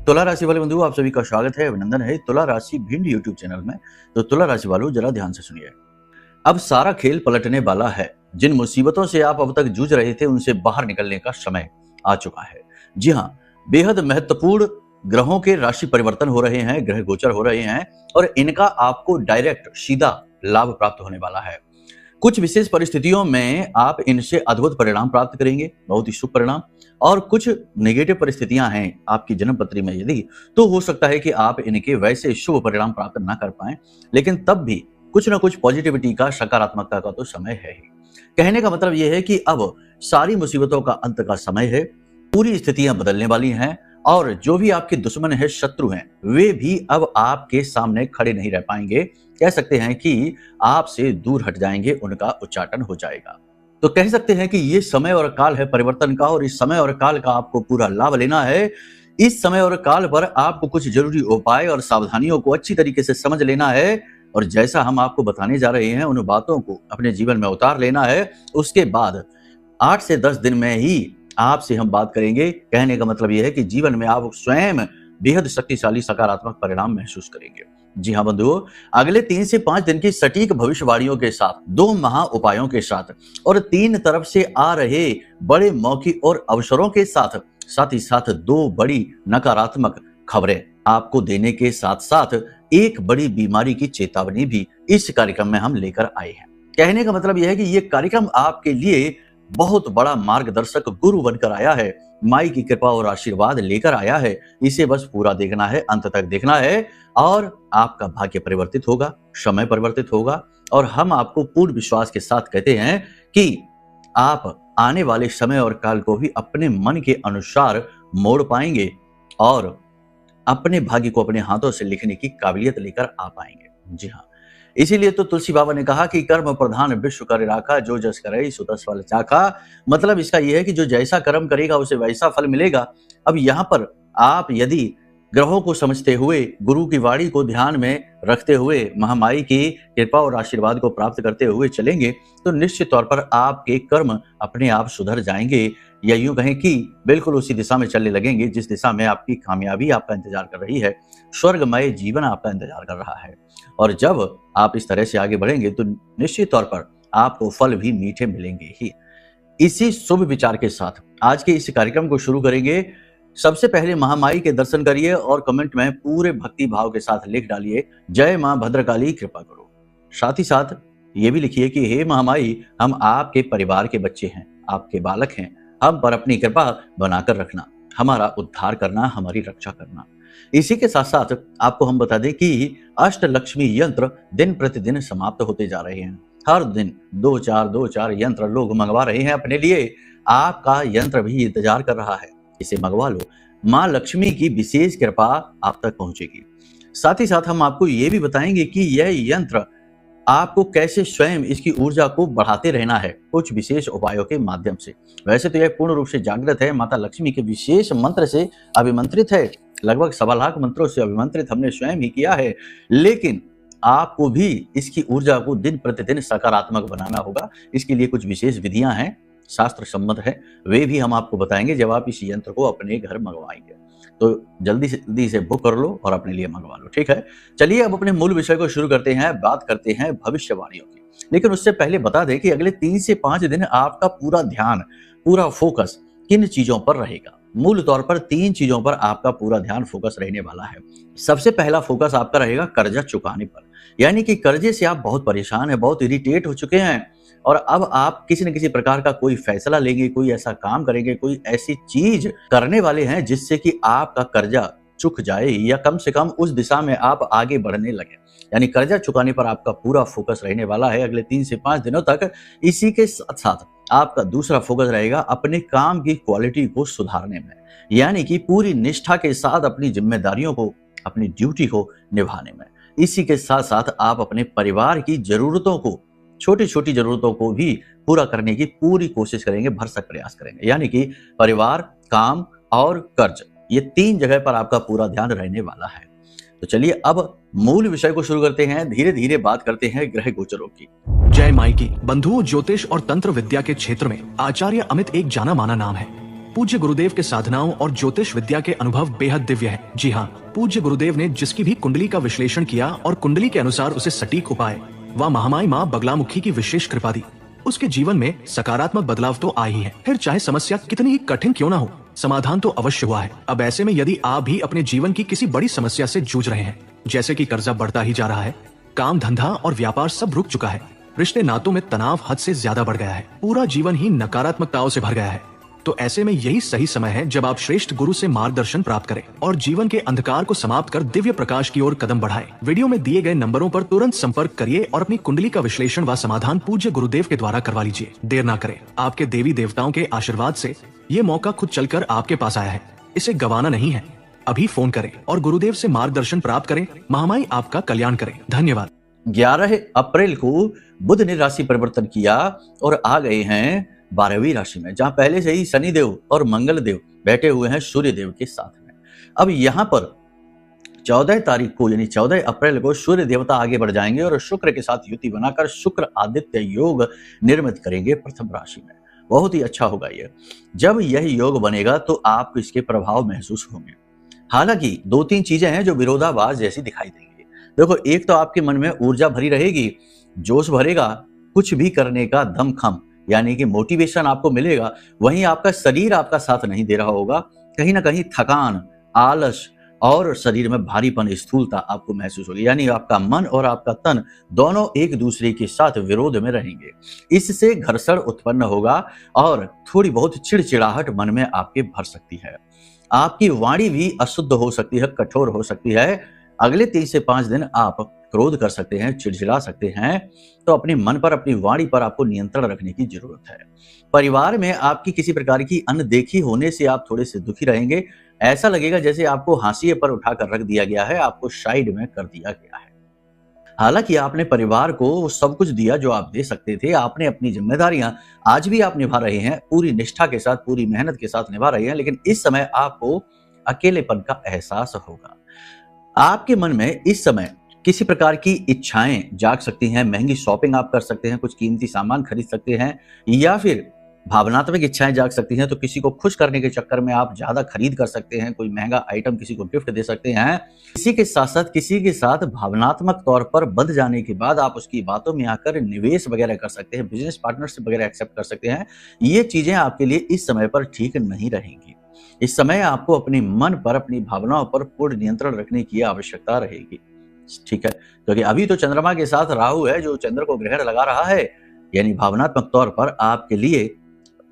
तुला राशि वाले बंधुओं, आप सभी का स्वागत है, अभिनंदन है तुला राशि भिंड यूट्यूब चैनल में। तो तुला राशि वालों, जरा ध्यान से सुनिए। अब सारा खेल पलटने वाला है। जिन मुसीबतों से आप अब तक जूझ रहे थे, उनसे बाहर निकलने का समय आ चुका है। जी हाँ, बेहद महत्वपूर्ण ग्रहों के राशि परिवर्तन हो रहे हैं, ग्रह गोचर हो रहे हैं और इनका आपको डायरेक्ट सीधा लाभ प्राप्त होने वाला है। कुछ विशेष परिस्थितियों में आप इनसे अद्भुत परिणाम प्राप्त करेंगे, बहुत ही शुभ परिणाम। और कुछ नेगेटिव परिस्थितियां हैं आपकी जन्म पत्री में यदि, तो हो सकता है कि आप इनके वैसे शुभ परिणाम प्राप्त ना कर पाएं, लेकिन तब भी कुछ ना कुछ पॉजिटिविटी का, सकारात्मकता का तो समय है ही। कहने का मतलब यह है कि अब सारी मुसीबतों का अंत का समय है, पूरी स्थितियां बदलने वाली हैं और जो भी आपके दुश्मन है, शत्रु हैं, वे भी अब आपके सामने खड़े नहीं रह पाएंगे। कह सकते हैं कि आपसे दूर हट जाएंगे, उनका उच्चाटन हो जाएगा। तो कह सकते हैं कि ये समय और काल है परिवर्तन का और इस समय और काल का आपको पूरा लाभ लेना है। इस समय और काल पर आपको कुछ जरूरी उपाय और सावधानियों को अच्छी तरीके से समझ लेना है और जैसा हम आपको बताने जा रहे हैं, उन बातों को अपने जीवन में उतार लेना है। उसके बाद 8 से 10 दिन में ही आपसे हम बात करेंगे। कहने का मतलब यह है कि जीवन में आप स्वयं बेहद शक्तिशाली सकारात्मक परिणाम महसूस करेंगे। जी हाँ बंधुओं, अगले 3 से 5 दिन की सटीक भविष्यवाणियों के साथ, 2 महा उपायों के साथ और 3 तरफ से आ रहे बड़े मौके और अवसरों के साथ, साथ ही साथ 2 बड़ी नकारात्मक खबरें आपको देने के साथ साथ एक बड़ी बीमारी की चेतावनी भी इस कार्यक्रम में हम लेकर आए हैं। कहने का मतलब यह है कि ये कार्यक्रम आपके लिए बहुत बड़ा मार्गदर्शक गुरु बनकर आया है, माई की कृपा और आशीर्वाद लेकर आया है। इसे बस पूरा देखना है, अंत तक देखना है और आपका भाग्य परिवर्तित होगा, समय परिवर्तित होगा और हम आपको पूर्ण विश्वास के साथ कहते हैं कि आप आने वाले समय और काल को भी अपने मन के अनुसार मोड़ पाएंगे और अपने भाग्य को अपने हाथों से लिखने की काबिलियत लेकर आ पाएंगे। जी हाँ, इसीलिए तो तुलसी बाबा ने कहा कि कर्म प्रधान विश्व कर राखा, जो जस करे सो तस फल चाखा। मतलब इसका यह है कि जो जैसा कर्म करेगा उसे वैसा फल मिलेगा। अब यहाँ पर आप यदि ग्रहों को समझते हुए, गुरु की वाणी को ध्यान में रखते हुए, महामाई की कृपा और आशीर्वाद को प्राप्त करते हुए चलेंगे तो निश्चित तौर पर आपके कर्म अपने आप सुधर जाएंगे, या यूं कहें कि बिल्कुल उसी दिशा में चलने लगेंगे जिस दिशा में आपकी कामयाबी आपका इंतजार कर रही है, स्वर्गमय जीवन आपका इंतजार कर रहा है। और जब आप इस तरह से आगे बढ़ेंगे तो निश्चित तौर पर आपको फल भी मीठे मिलेंगे ही। इसी शुभ विचार के साथ आज के इस कार्यक्रम को शुरू करेंगे। सबसे पहले महामाई के दर्शन करिए और कमेंट में पूरे भक्ति भाव के साथ लिख डालिए, जय मां भद्रकाली कृपा करो। साथ ही साथ ये भी लिखिए कि हे महामाई, हम आपके परिवार के बच्चे हैं, आपके बालक हैं, हम पर अपनी कृपा बनाकर रखना, हमारा उद्धार करना, हमारी रक्षा करना। इसी के साथ साथ आपको हम बता दें कि अष्टलक्ष्मी यंत्र दिन प्रतिदिन समाप्त होते जा रहे हैं। हर दिन 2-4 यंत्र लोग मंगवा रहे हैं अपने लिए। आपका यंत्र भी इंतजार कर रहा है, इसे मंगवा लो, मां लक्ष्मी की विशेष कृपा आप तक पहुंचेगी। साथ ही साथ हम आपको ये भी बताएंगे कि यह यंत्र आपको कैसे स्वयं इसकी ऊर्जा को बढ़ाते रहना है, कुछ विशेष उपायों के माध्यम से। वैसे तो यह पूर्ण रूप से जागृत है, माता लक्ष्मी के विशेष मंत्र से अभिमंत्रित है, लगभग 1.25 लाख मंत्रों से अभिमंत्रित हमने स्वयं ही किया है, लेकिन आपको भी इसकी ऊर्जा को दिन प्रतिदिन सकारात्मक बनाना होगा। इसके लिए कुछ विशेष विधियां हैं, शास्त्र सम्मत है, वे भी हम आपको बताएंगे जब आप इस यंत्र को अपने घर मंगवाएंगे। तो जल्दी से जल्दी इसे बुक कर लो और अपने लिए मंगवा लो, ठीक है। चलिए अब अपने मूल विषय को शुरू करते हैं, बात करते हैं भविष्यवाणियों की। लेकिन उससे पहले बता दें कि अगले 3 से 5 दिन आपका पूरा ध्यान, पूरा फोकस किन चीजों पर रहेगा। मूल तौर पर 3 चीजों पर आपका पूरा ध्यान फोकस रहने वाला है। सबसे पहला फोकस आपका रहेगा कर्जा चुकाने पर, यानी कि कर्जे से आप बहुत परेशान हैं, बहुत इरिटेट हो चुके हैं और अब आप किसी न किसी प्रकार का कोई फैसला लेंगे, कोई ऐसा काम करेंगे, कोई ऐसी चीज करने वाले हैं जिससे कि आपका कर्जा चुक जाए या कम से कम उस दिशा में आप आगे बढ़ने लगे। यानी कर्जा चुकाने पर आपका पूरा फोकस रहने वाला है अगले 3 से 5 दिनों तक। इसी के साथ साथ आपका दूसरा फोकस रहेगा अपने काम की क्वालिटी को सुधारने में, यानी कि पूरी निष्ठा के साथ अपनी जिम्मेदारियों को, अपनी ड्यूटी को निभाने में। इसी के साथ साथ आप अपने परिवार की जरूरतों को, छोटी छोटी जरूरतों को भी पूरा करने की पूरी कोशिश करेंगे, भरसक प्रयास करेंगे। यानी कि परिवार, काम और कर्ज, ये 3 जगह पर आपका पूरा ध्यान रहने वाला है। तो चलिए अब मूल विषय को शुरू करते हैं, धीरे धीरे बात करते हैं ग्रह गोचरों की। जय माई की। बंधुओं, ज्योतिष और तंत्र विद्या के क्षेत्र में आचार्य अमित एक जाना माना नाम है। पूज्य गुरुदेव के साधनाओं और ज्योतिष विद्या के अनुभव बेहद दिव्य है। जी हाँ, पूज्य गुरुदेव ने जिसकी भी कुंडली का विश्लेषण किया और कुंडली के अनुसार उसे सटीक उपाय व महामाई माँ बगलामुखी की विशेष कृपा दी, उसके जीवन में सकारात्मक बदलाव तो आए ही है। फिर चाहे समस्या कितनी ही कठिन क्यों ना हो, समाधान तो अवश्य हुआ है। अब ऐसे में यदि आप भी अपने जीवन की किसी बड़ी समस्या से जूझ रहे हैं, जैसे कि कर्जा बढ़ता ही जा रहा है, काम धंधा और व्यापार सब रुक चुका है, रिश्ते नातों में तनाव हद से ज्यादा बढ़ गया है, पूरा जीवन ही नकारात्मकताओं से भर गया है, तो ऐसे में यही सही समय है जब आप श्रेष्ठ गुरु से मार्गदर्शन प्राप्त करें और जीवन के अंधकार को समाप्त कर दिव्य प्रकाश की ओर कदम बढ़ाएं। वीडियो में दिए गए नंबरों पर तुरंत संपर्क करिए और अपनी कुंडली का विश्लेषण व समाधान पूज्य गुरुदेव के द्वारा करवा लीजिए। देर ना करें, आपके देवी देवताओं के आशीर्वाद से ये मौका खुद चलकर आपके पास आया है, इसे गंवाना नहीं है। अभी फोन करें और गुरुदेव से मार्गदर्शन प्राप्त करें। महामाई आपका कल्याण करें। धन्यवाद। 11 अप्रैल को बुध ने राशि परिवर्तन किया और आ गए हैं 12वीं राशि में, जहां पहले से ही शनिदेव और मंगल देव बैठे हुए हैं सूर्य देव के साथ में। अब यहां पर 14 तारीख को यानी 14 अप्रैल को सूर्य देवता आगे बढ़ जाएंगे और शुक्र के साथ युति बनाकर शुक्र आदित्य योग निर्मित करेंगे प्रथम राशि में। बहुत ही अच्छा होगा ये। जब यह योग बनेगा तो आपको इसके प्रभाव महसूस होंगे। हालांकि 2-3 चीजें हैं जो विरोधाभास जैसी दिखाई देंगी। देखो, एक तो आपके मन में ऊर्जा भरी रहेगी, जोश भरेगा, कुछ भी करने का दमखम यानी कि मोटिवेशन आपको मिलेगा। वहीं आपका शरीर आपका साथ नहीं दे रहा होगा, कहीं ना कहीं थकान, आलस और शरीर में भारीपन, स्थूलता आपको महसूस होगी। यानी आपका मन और आपका तन दोनों एक दूसरे के साथ विरोध में रहेंगे। इससे घर्षण उत्पन्न होगा और थोड़ी बहुत चिड़चिड़ाहट मन में आपके भर सकती है। आपकी वाणी भी अशुद्ध हो सकती है, कठोर हो सकती है। अगले 3 से 5 दिन आप क्रोध कर सकते हैं, चिड़चिड़ा सकते हैं। तो अपने मन पर, अपनी वाणी पर आपको नियंत्रण रखने की जरूरत है। परिवार में आपकी किसी प्रकार की अनदेखी होने से आप थोड़े से दुखी रहेंगे। ऐसा लगेगा जैसे आपको हाशिए पर उठाकर रख दिया गया है, आपको साइड में कर दिया गया है। हालांकि आपने परिवार को वो सब कुछ दिया जो आप दे सकते थे। आपने अपनी जिम्मेदारियां आज भी आप निभा रहे हैं, पूरी निष्ठा के साथ, पूरी मेहनत के साथ निभा रहे हैं। लेकिन इस समय आपको अकेलेपन का एहसास होगा। आपके मन में इस समय किसी प्रकार की इच्छाएं जाग सकती हैं। महंगी शॉपिंग आप कर सकते हैं, कुछ कीमती सामान खरीद सकते हैं, या फिर भावनात्मक इच्छाएं जाग सकती हैं। तो किसी को खुश करने के चक्कर में आप ज्यादा खरीद कर सकते हैं, कोई महंगा आइटम किसी को गिफ्ट दे सकते हैं। किसी के साथ भावनात्मक तौर पर बंध जाने के बाद आप उसकी बातों में आकर निवेश वगैरह कर सकते हैं, बिजनेस पार्टनरशिप वगैरह एक्सेप्ट कर सकते हैं। ये चीजें आपके लिए इस समय पर ठीक नहीं रहेंगी। इस समय आपको अपने मन पर, अपनी भावनाओं पर पूर्ण नियंत्रण रखने की आवश्यकता रहेगी। ठीक है, क्योंकि अभी तो चंद्रमा के साथ राहु है जो चंद्र को ग्रहण लगा रहा है, यानी भावनात्मक तौर पर आपके लिए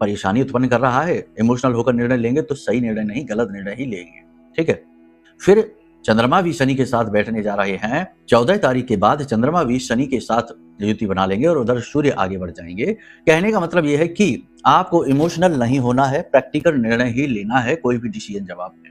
परेशानी उत्पन्न कर रहा है। इमोशनल होकर निर्णय लेंगे तो सही निर्णय नहीं, गलत निर्णय ही लेंगे। ठीक है, फिर चंद्रमा भी शनि के साथ बैठने जा रहे हैं। 14 तारीख के बाद चंद्रमा भी शनि के साथ युति बना लेंगे और उधर सूर्य आगे बढ़ जाएंगे। कहने का मतलब यह है कि आपको इमोशनल नहीं होना है, प्रैक्टिकल निर्णय ही लेना है कोई भी डिसीजन। जब आपने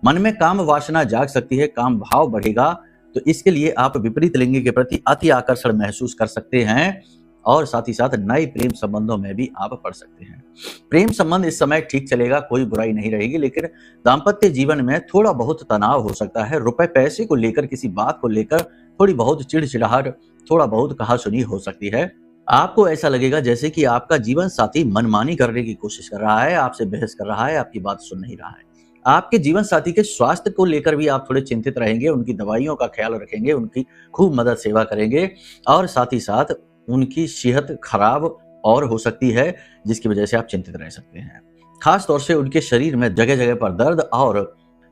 मन में काम वासना जाग सकती है, काम भाव बढ़ेगा, तो इसके लिए आप विपरीत लिंग के प्रति अति आकर्षण महसूस कर सकते हैं और साथ ही साथ नए प्रेम संबंधों में भी आप पड़ सकते हैं। प्रेम संबंध इस समय ठीक चलेगा, कोई बुराई नहीं रहेगी, लेकिन दाम्पत्य जीवन में थोड़ा बहुत तनाव हो सकता है। रुपए पैसे को लेकर, किसी बात को लेकर थोड़ी बहुत चिड़चिड़ाहट, थोड़ा बहुत कहासुनी हो सकती है। आपको ऐसा लगेगा जैसे कि आपका जीवन साथी मनमानी करने की कोशिश कर रहा है, आपसे बहस कर रहा है, आपकी बात सुन नहीं रहा है। आपके जीवन साथी के स्वास्थ्य को लेकर भी आप थोड़े चिंतित रहेंगे, उनकी दवाइयों का ख्याल रखेंगे, उनकी खूब मदद सेवा करेंगे और साथ ही साथ उनकी सेहत खराब और हो सकती है, जिसकी वजह से आप चिंतित रह सकते हैं। खास तौर से उनके शरीर में जगह जगह पर दर्द और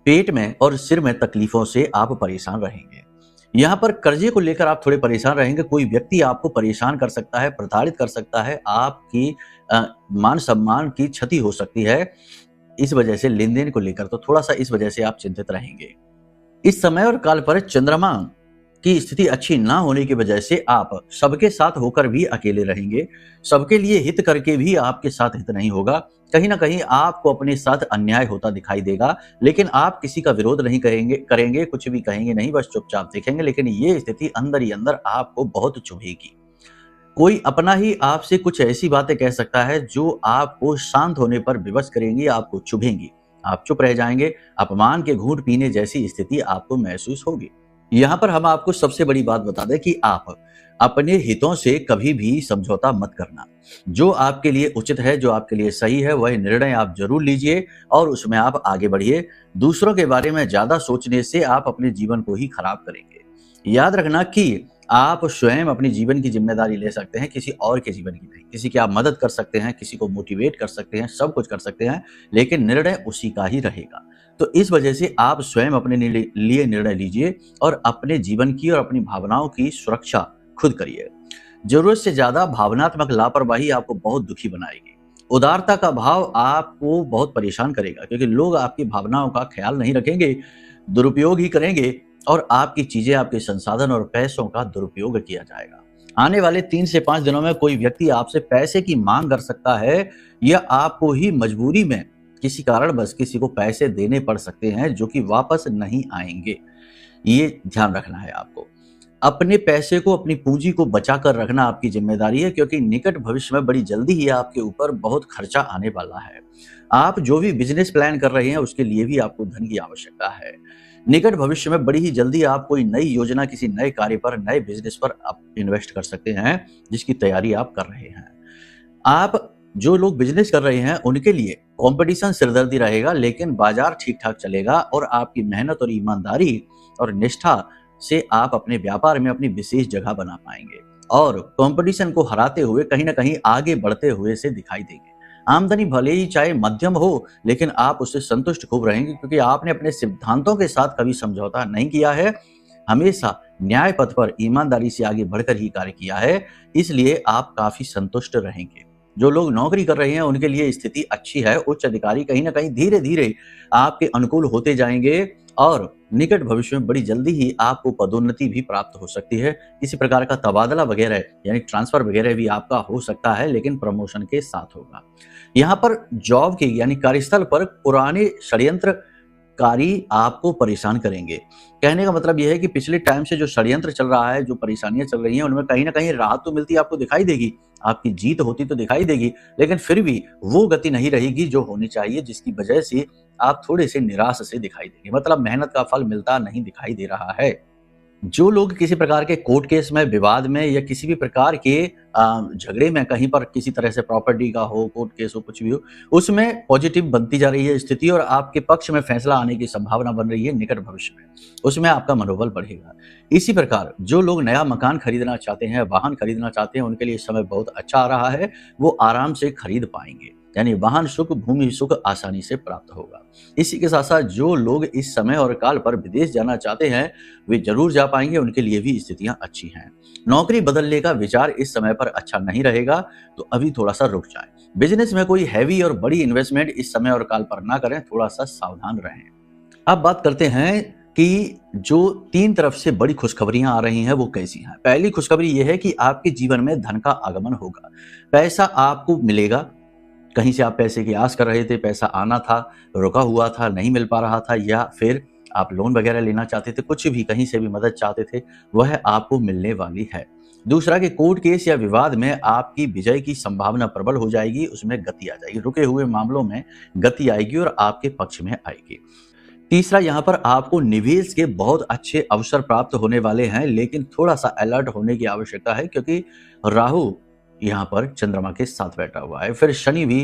पेट में और सिर में तकलीफों से आप परेशान रहेंगे। यहाँ पर कर्जे को लेकर आप थोड़े परेशान रहेंगे। कोई व्यक्ति आपको परेशान कर सकता है, प्रताड़ित कर सकता है, आपकी मान सम्मान की क्षति हो सकती है। इस वजह से लेन देन को लेकर तो थोड़ा सा इस वजह से आप चिंतित रहेंगे। इस समय और काल पर चंद्रमा की स्थिति अच्छी ना होने की वजह से आप सबके साथ होकर भी अकेले रहेंगे। सबके लिए हित करके भी आपके साथ हित नहीं होगा। कहीं ना कहीं आपको अपने साथ अन्याय होता दिखाई देगा, लेकिन आप किसी का विरोध नहीं करेंगे, कुछ भी कहेंगे नहीं, बस चुपचाप देखेंगे। लेकिन ये स्थिति अंदर ही अंदर आपको बहुत चुभेगी। कोई अपना ही आपसे कुछ ऐसी बातें कह सकता है जो आपको शांत होने पर विवश करेंगी, आपको चुभेंगी। आप चुप रह जाएंगे, अपमान के घूंट पीने जैसी स्थिति आपको महसूस होगी। यहाँ पर हम आपको सबसे बड़ी बात बता दें कि आप अपने हितों से कभी भी समझौता मत करना। जो आपके लिए उचित है, जो आपके लिए सही है, वही निर्णय आप जरूर लीजिए और उसमें आप आगे बढ़िए। दूसरों के बारे में ज्यादा सोचने से आप अपने जीवन को ही खराब करेंगे। याद रखना कि आप स्वयं अपने जीवन की जिम्मेदारी ले सकते हैं, किसी और के जीवन की नहीं। किसी की आप मदद कर सकते हैं, किसी को मोटिवेट कर सकते हैं, सब कुछ कर सकते हैं, लेकिन निर्णय उसी का ही रहेगा। तो इस वजह से आप स्वयं अपने लिए निर्णय लीजिए और अपने जीवन की और अपनी भावनाओं की सुरक्षा खुद करिए। जरूरत से ज्यादा भावनात्मक लापरवाही आपको बहुत दुखी बनाएगी। उदारता का भाव आपको बहुत परेशान करेगा, क्योंकि लोग आपकी भावनाओं का ख्याल नहीं रखेंगे, दुरुपयोग ही करेंगे और आपकी चीजें, आपके संसाधन और पैसों का दुरुपयोग किया जाएगा। आने वाले 3 से 5 दिनों में कोई व्यक्ति आपसे पैसे की मांग कर सकता है या आपको ही मजबूरी में किसी कारणवश किसी को पैसे देने पड़ सकते हैं, जो कि वापस नहीं आएंगे। ये ध्यान रखना है आपको। अपने पैसे को, अपनी पूंजी को बचा कर रखना आपकी जिम्मेदारी है, क्योंकि निकट भविष्य में बड़ी जल्दी ही आपके ऊपर बहुत खर्चा आने वाला है। आप जो भी बिजनेस प्लान कर रहे हैं उसके लिए भी आपको धन की आवश्यकता है। निकट भविष्य में बड़ी ही जल्दी आप कोई नई योजना, किसी नए कार्य पर, नए बिजनेस पर आप इन्वेस्ट कर सकते हैं, जिसकी तैयारी आप कर रहे हैं। आप जो लोग बिजनेस कर रहे हैं उनके लिए कंपटीशन सिरदर्दी रहेगा, लेकिन बाजार ठीक ठाक चलेगा और आपकी मेहनत और ईमानदारी और निष्ठा से आप अपने व्यापार में अपनी विशेष जगह बना पाएंगे और कंपटीशन को हराते हुए कहीं ना कहीं आगे बढ़ते हुए से दिखाई देंगे। आमदनी भले ही चाहे मध्यम हो, लेकिन आप उससे संतुष्ट खूब रहेंगे, क्योंकि आपने अपने सिद्धांतों के साथ कभी समझौता नहीं किया है, हमेशा न्याय पथ पर ईमानदारी से आगे बढ़कर ही कार्य किया है, इसलिए आप काफी संतुष्ट रहेंगे। जो लोग नौकरी कर रहे हैं उनके लिए स्थिति अच्छी है। उच्च अधिकारी कहीं ना कहीं धीरे धीरे आपके अनुकूल होते जाएंगे और निकट भविष्य में बड़ी जल्दी ही आपको पदोन्नति भी प्राप्त हो सकती है। किसी प्रकार का तबादला वगैरह यानी ट्रांसफर वगैरह भी आपका हो सकता है, लेकिन प्रमोशन के साथ होगा। यहाँ पर जॉब के यानी कार्यस्थल पर पुराने षड्यंत्रकारी आपको परेशान करेंगे। कहने का मतलब यह है कि पिछले टाइम से जो षड्यंत्र चल रहा है, जो परेशानियां चल रही हैं, उनमें कहीं ना कहीं राहत तो मिलती आपको दिखाई देगी, आपकी जीत होती तो दिखाई देगी, लेकिन फिर भी वो गति नहीं रहेगी जो होनी चाहिए, जिसकी वजह से आप थोड़े से निराश से दिखाई देंगे। मतलब मेहनत का फल मिलता नहीं दिखाई दे रहा है। जो लोग किसी प्रकार के कोर्ट केस में, विवाद में या किसी भी प्रकार के झगड़े में, कहीं पर किसी तरह से प्रॉपर्टी का हो, कोर्ट केस हो, कुछ भी हो, उसमें पॉजिटिव बनती जा रही है स्थिति और आपके पक्ष में फैसला आने की संभावना बन रही है निकट भविष्य में, उसमें आपका मनोबल बढ़ेगा। इसी प्रकार जो लोग नया मकान खरीदना चाहते हैं, वाहन खरीदना चाहते हैं, उनके लिए समय बहुत अच्छा आ रहा है, वो आराम से खरीद पाएंगे, यानी वाहन सुख, भूमि सुख आसानी से प्राप्त होगा। इसी के साथ साथ जो लोग इस समय और काल पर विदेश जाना चाहते हैं वे जरूर जा पाएंगे, उनके लिए भी स्थितियां अच्छी हैं। नौकरी बदलने का विचार इस समय पर अच्छा नहीं रहेगा, तो अभी थोड़ा सा रुक जाएं। बिजनेस में कोई हैवी और बड़ी इन्वेस्टमेंट इस समय और काल पर ना करें, थोड़ा सा सावधान रहें। अब बात करते हैं कि जो 3 तरफ से बड़ी खुशखबरियां आ रही हैं वो कैसी हैं। पहली खुशखबरी यह है कि आपके जीवन में धन का आगमन होगा, पैसा आपको मिलेगा। कहीं से आप पैसे की आस कर रहे थे, पैसा आना था, रुका हुआ था, नहीं मिल पा रहा था, या फिर आप लोन वगैरह लेना चाहते थे, कुछ भी कहीं से भी मदद चाहते थे, वह आपको मिलने वाली है। दूसरा कि कोर्ट केस या विवाद में आपकी विजय की संभावना प्रबल हो जाएगी, उसमें गति आ जाएगी, रुके हुए मामलों में गति आएगी और आपके पक्ष में आएगी। तीसरा, यहाँ पर आपको निवेश के बहुत अच्छे अवसर प्राप्त होने वाले हैं, लेकिन थोड़ा सा अलर्ट होने की आवश्यकता है, क्योंकि राहु यहाँ पर चंद्रमा के साथ बैठा हुआ है, फिर शनि भी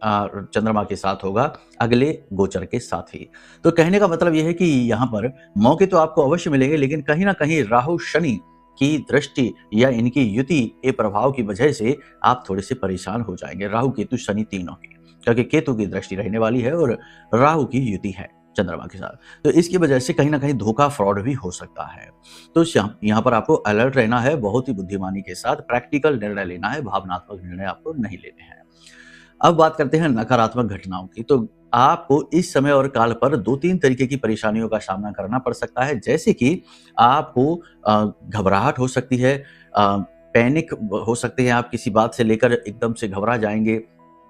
चंद्रमा के साथ होगा अगले गोचर के साथ ही। तो कहने का मतलब यह है कि यहाँ पर मौके तो आपको अवश्य मिलेंगे, लेकिन कहीं ना कहीं राहु शनि की दृष्टि या इनकी युति के प्रभाव की वजह से आप थोड़े से परेशान हो जाएंगे। राहु केतु शनि तीनों की, क्योंकि केतु की दृष्टि रहने वाली है और राहु की युति है चंद्रमा के साथ, तो इसकी वजह से कहीं ना कहीं धोखा, फ्रॉड भी हो सकता है। तो यहाँ पर आपको अलर्ट रहना है, बहुत ही बुद्धिमानी के साथ प्रैक्टिकल निर्णय लेना है, भावनात्मक निर्णय आपको नहीं लेने हैं। अब बात करते हैं नकारात्मक घटनाओं की। तो आपको इस समय और काल पर 2-3 तरीके की परेशानियों का सामना करना पड़ सकता है, जैसे कि आपको घबराहट हो सकती है, पैनिक हो सकते हैं, आप किसी बात से लेकर एकदम से घबरा जाएंगे,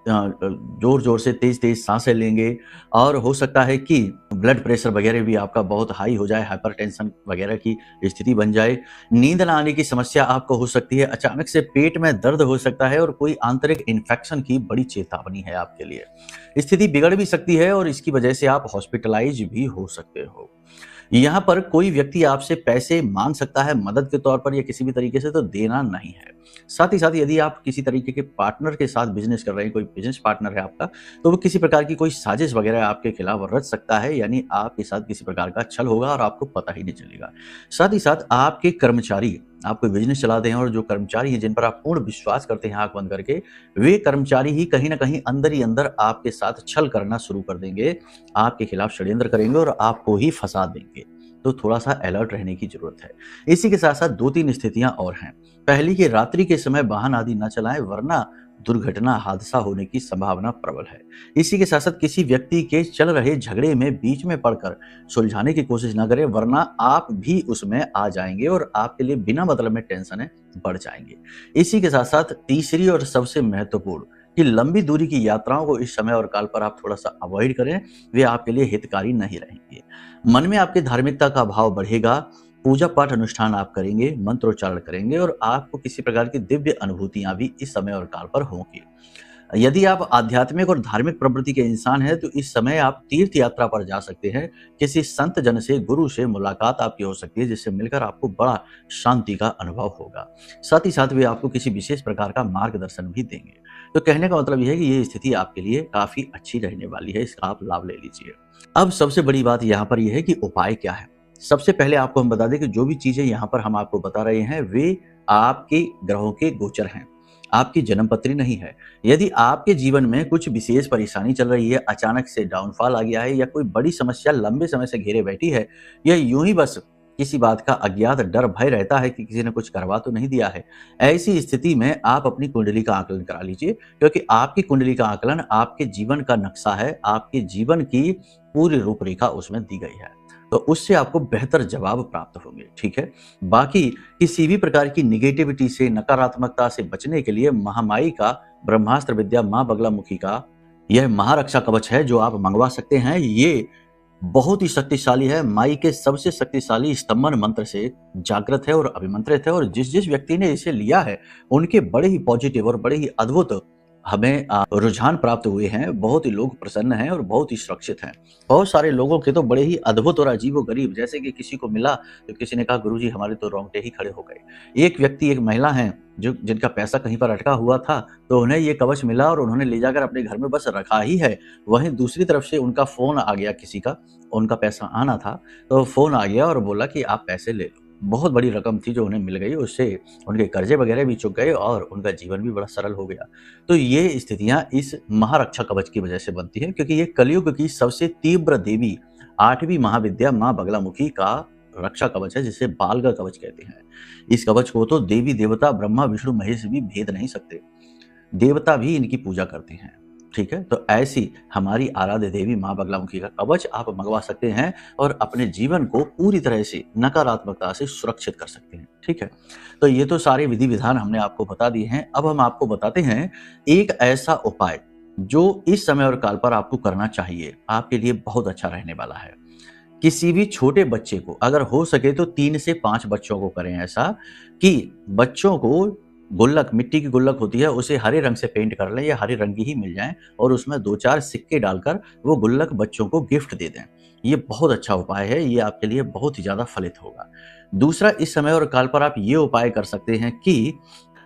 जोर जोर से तेज तेज सांसें लेंगे, और हो सकता है कि ब्लड प्रेशर वगैरह भी आपका बहुत हाई हो जाए, हाइपरटेंशन वगैरह की स्थिति बन जाए। नींद ना आने की समस्या आपको हो सकती है, अचानक से पेट में दर्द हो सकता है और कोई आंतरिक इन्फेक्शन की बड़ी चेतावनी है आपके लिए। स्थिति बिगड़ भी सकती है और इसकी वजह से आप हॉस्पिटलाइज भी हो सकते हो। यहाँ पर कोई व्यक्ति आपसे पैसे मांग सकता है मदद के तौर पर या किसी भी तरीके से, तो देना नहीं है। साथ ही साथ यदि आप किसी तरीके के पार्टनर के साथ बिजनेस कर रहे हैं, कोई बिजनेस पार्टनर है आपका, तो वो किसी प्रकार की कोई साजिश वगैरह आपके खिलाफ रच सकता है, यानी आपके साथ किसी प्रकार का छल होगा और आपको पता ही नहीं चलेगा। साथ ही साथ आपके कर्मचारी, आप कोई बिजनेस चलाते हैं और जो कर्मचारी हैं जिन पर आप पूर्ण विश्वास करते हैं आंख बंद करके, वे कर्मचारी ही कहीं ना कहीं अंदर ही अंदर आपके साथ छल करना शुरू कर देंगे, आपके खिलाफ षड्यंत्र करेंगे और आपको ही फंसा देंगे। तो थोड़ा सा अलर्ट रहने की जरूरत है। इसी के साथ साथ 2-3 स्थितियां और हैं। पहली कि रात्रि के समय वाहन आदि न चलाएं, वरना दुर्घटना हादसा होने की संभावना प्रबल है। इसी के साथ साथ किसी व्यक्ति के चल रहे झगड़े में बीच में पड़कर सुलझाने की कोशिश न करें, वरना आप भी उसमें आ जाएंगे और आपके लिए बिना मतलब में टेंशन बढ़ जाएंगे। इसी के साथ साथ तीसरी और सबसे महत्वपूर्ण कि लंबी दूरी की यात्राओं को इस समय और काल पर आप थोड़ा सा अवॉइड करें, वे आपके लिए हितकारी नहीं रहेंगे। मन में आपके धार्मिकता का भाव बढ़ेगा, पूजा पाठ अनुष्ठान आप करेंगे, मंत्रोच्चारण करेंगे और आपको किसी प्रकार की दिव्य अनुभूतियां भी इस समय और काल पर होंगी। यदि आप आध्यात्मिक और धार्मिक प्रवृत्ति के इंसान हैं तो इस समय आप तीर्थ यात्रा पर जा सकते हैं। किसी संत जन से, गुरु से मुलाकात आपकी हो सकती है, जिससे मिलकर आपको बड़ा शांति का अनुभव होगा। साथ ही साथ वे आपको किसी विशेष प्रकार का मार्गदर्शन भी देंगे। तो कहने का मतलब यह है कि ये स्थिति आपके लिए काफी अच्छी रहने वाली है, इसका आप लाभ ले लीजिए। अब सबसे बड़ी बात यहाँ पर यह है कि उपाय क्या है। सबसे पहले आपको हम बता दें कि जो भी चीजें यहाँ पर हम आपको बता रहे हैं वे आपके ग्रहों के गोचर हैं, आपकी जन्मपत्री नहीं है। यदि आपके जीवन में कुछ विशेष परेशानी चल रही है, अचानक से डाउनफॉल आ गया है या कोई बड़ी समस्या लंबे समय से घेरे बैठी है, या यूं ही बस किसी बात का अज्ञात डर भय रहता है कि किसी ने कुछ करवा तो नहीं दिया है, ऐसी स्थिति में आप अपनी कुंडली का आकलन करा लीजिए, क्योंकि आपकी कुंडली का आकलन आपके जीवन का नक्शा है, आपके जीवन की पूरी रूपरेखा उसमें दी गई है। तो उससे आपको बेहतर जवाब प्राप्त होंगे। ठीक है, बाकी किसी भी प्रकार की निगेटिविटी से, नकारात्मकता से बचने के लिए महामाई का ब्रह्मास्त्र विद्या मां बगलामुखी का यह महारक्षा कवच है जो आप मंगवा सकते हैं। ये बहुत ही शक्तिशाली है, माई के सबसे शक्तिशाली स्तंभन मंत्र से जागृत है और अभिमंत्रित है, और जिस जिस व्यक्ति ने इसे लिया है उनके बड़े ही पॉजिटिव और बड़े ही अद्भुत हमें रुझान प्राप्त हुए हैं। बहुत ही लोग प्रसन्न हैं और बहुत ही सुरक्षित हैं। बहुत सारे लोगों के तो बड़े ही अद्भुत और अजीबोगरीब, जैसे कि किसी को मिला तो किसी ने कहा गुरुजी हमारे तो रोंगटे ही खड़े हो गए। एक व्यक्ति, एक महिला हैं जो जिनका पैसा कहीं पर अटका हुआ था, तो उन्हें ये कवच मिला और उन्होंने ले जाकर अपने घर में बस रखा ही है। वहीं दूसरी तरफ से उनका फोन आ गया, किसी का उनका पैसा आना था तो फोन आ गया और बोला कि आप पैसे ले लो। बहुत बड़ी रकम थी जो उन्हें मिल गई, उससे उनके कर्जे वगैरह भी चुक गए और उनका जीवन भी बड़ा सरल हो गया। तो ये स्थितियां इस महारक्षा कवच की वजह से बनती है, क्योंकि ये कलयुग की सबसे तीव्र देवी 8वीं महाविद्या मां बगलामुखी का रक्षा कवच है, जिसे बाल का कवच कहते हैं। इस कवच को तो देवी देवता ब्रह्मा विष्णु महेश भी भेद नहीं सकते, देवता भी इनकी पूजा करते हैं। ठीक है, तो ऐसी हमारी आराध्य देवी मां बगलामुखी का कवच आप मंगवा सकते हैं और अपने जीवन को पूरी तरह से नकारात्मकता से सुरक्षित कर सकते हैं। ठीक है, तो ये तो सारे विधि विधान हमने आपको बता दिए हैं। अब हम आपको बताते हैं एक ऐसा उपाय जो इस समय और काल पर आपको करना चाहिए, आपके लिए बहुत अच्छा रहने वाला है। किसी भी छोटे बच्चे को, अगर हो सके तो 3 से 5 बच्चों को करें ऐसा कि बच्चों को गुल्लक, मिट्टी की गुल्लक होती है, उसे हरे रंग से पेंट कर लें या हरे रंग की ही मिल जाए और उसमें 2-4 सिक्के डालकर वो गुल्लक बच्चों को गिफ्ट दे दें। ये बहुत अच्छा उपाय है, ये आपके लिए बहुत ही ज्यादा फलित होगा। दूसरा, इस समय और काल पर आप ये उपाय कर सकते हैं कि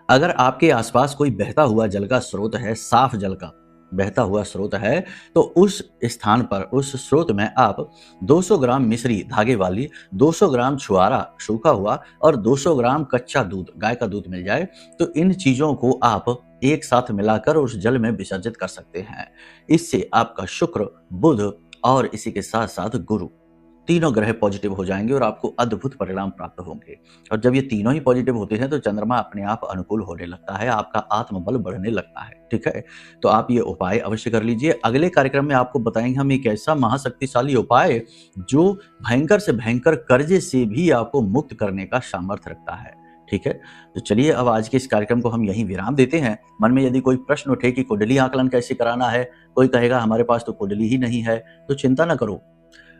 अगर आपके आसपास कोई बहता हुआ जल का स्रोत है, साफ जल का बहता हुआ स्रोत है, तो उस स्थान पर, उस स्रोत में आप 200 ग्राम मिश्री धागे वाली, 200 ग्राम छुआरा सूखा हुआ और 200 ग्राम कच्चा दूध, गाय का दूध मिल जाए, तो इन चीजों को आप एक साथ मिलाकर उस जल में विसर्जित कर सकते हैं। इससे आपका शुक्र, बुध और इसी के साथ साथ गुरु, तीनों ग्रह पॉजिटिव हो जाएंगे और आपको अद्भुत परिणाम प्राप्त होंगे। और जब ये तीनों ही पॉजिटिव होते हैं तो चंद्रमा अपने आप अनुकूल होने लगता है, आपका आत्मबल बढ़ने लगता है। ठीक है, तो आप ये उपाय अवश्य कर लीजिए। अगले कार्यक्रम में आपको बताएंगे हम एक ऐसा महाशक्तिशाली उपाय जो भयंकर से भयंकर कर्जे से भी आपको मुक्त करने का सामर्थ्य रखता है। ठीक है, तो चलिए अब आज के इस कार्यक्रम को हम यहीं विराम देते हैं। मन में यदि कोई प्रश्न उठे कि कुंडली आकलन कैसे कराना है, कोई कहेगा हमारे पास तो कुंडली ही नहीं है, तो चिंता ना करो,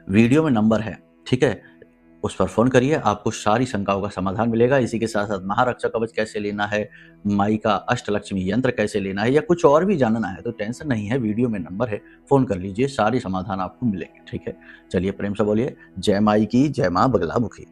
वीडियो में नंबर है, ठीक है, उस पर फोन करिए, आपको सारी शंकाओं का समाधान मिलेगा। इसी के साथ साथ महारक्षा कवच कैसे लेना है, माई का अष्टलक्ष्मी यंत्र कैसे लेना है या कुछ और भी जानना है तो टेंशन नहीं है, वीडियो में नंबर है, फोन कर लीजिए, सारी समाधान आपको मिलेंगे। ठीक है, चलिए प्रेम से बोलिए जय माई की, जय मां बगलामुखी।